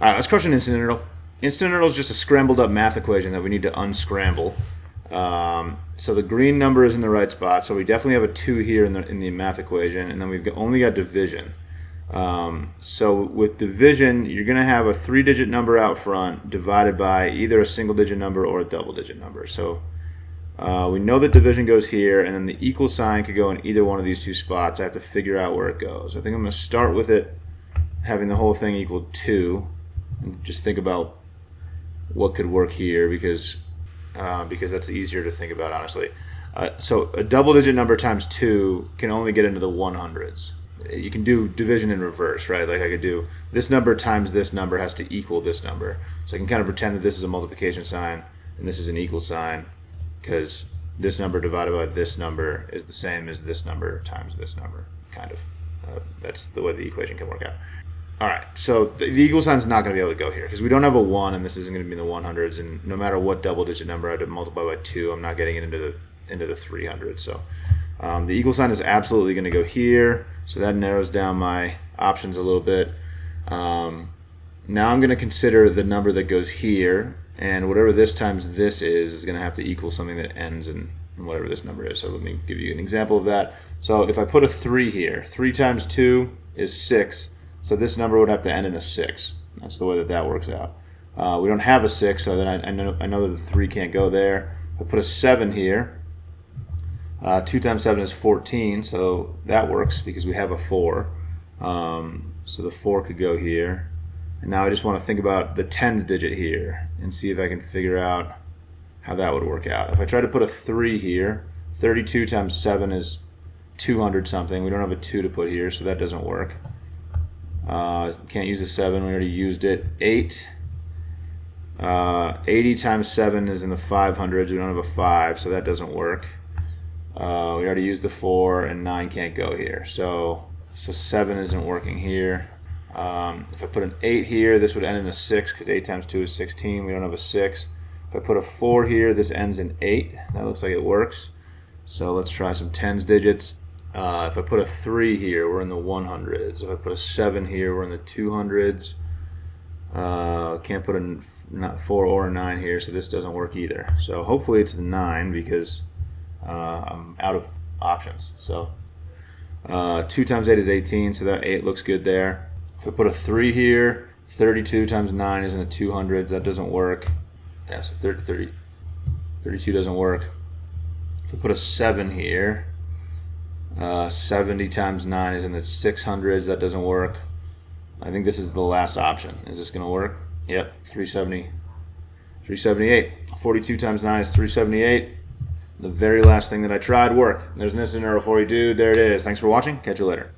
All right, let's crush an instant nerdle. Instant nerdle is just a scrambled up math equation that we need to unscramble. So the green number is in the right spot, so we definitely have a 2 here in the math equation, and then we've only got division. So with division, you're going to have a 3-digit number out front divided by either a single-digit number or a double-digit number. So we know that division goes here, and then the equal sign could go in either one of these two spots. I have to figure out where it goes. I think I'm going to start with it having the whole thing equal 2, and just think about what could work here because that's easier to think about, honestly. So a double-digit number times 2 can only get into the 100s. You can do division in reverse, right? Like I could do this number times this number has to equal this number. So I can kind of pretend that this is a multiplication sign and this is an equal sign because this number divided by this number is the same as this number times this number, kind of. That's the way the equation can work out. All right, so the equal sign is not going to be able to go here because we don't have a 1 and this isn't going to be in the 100s, and no matter what double-digit number I had to multiply by 2, I'm not getting it into the 300s. So the equal sign is absolutely going to go here, so that narrows down my options a little bit. Now I'm going to consider the number that goes here, and whatever this times this is going to have to equal something that ends in whatever this number is. So let me give you an example of that. So if I put a 3 here, 3 times 2 is 6. So this number would have to end in a 6. That's the way that works out. We don't have a 6, so then I know that the 3 can't go there. If I put a 7 here, 2 times 7 is 14, so that works because we have a 4. So the 4 could go here. And now I just want to think about the 10th digit here and see if I can figure out how that would work out. If I try to put a 3 here, 32 times 7 is 200 something. We don't have a 2 to put here, so that doesn't work. Can't use the 7, we already used it. 8. 80 times 7 is in the 500s. We don't have a 5, so that doesn't work. We already used the 4, and 9 can't go here. So 7 isn't working here. If I put an 8 here, this would end in a 6 because 8 times 2 is 16. We don't have a 6. If I put a 4 here, this ends in 8. That looks like it works. So let's try some tens digits. If I put a 3 here, we're in the 100s. If I put a 7 here, we're in the 200s. Can't put a 4 or a 9 here, so this doesn't work either. So hopefully it's the 9 because I'm out of options. So 2 times 8 is 18, so that 8 looks good there. If I put a 3 here, 32 times 9 is in the 200s. That doesn't work. Yeah, so 32 doesn't work. If I put a 7 here, 70 times 9 is in the 600s. That doesn't work. I think this is the last option. Is this going to work? Yep, 378. 42 times 9 is 378. The very last thing that I tried worked. There's an instant nerdle for you, dude. There it is. Thanks for watching. Catch you later.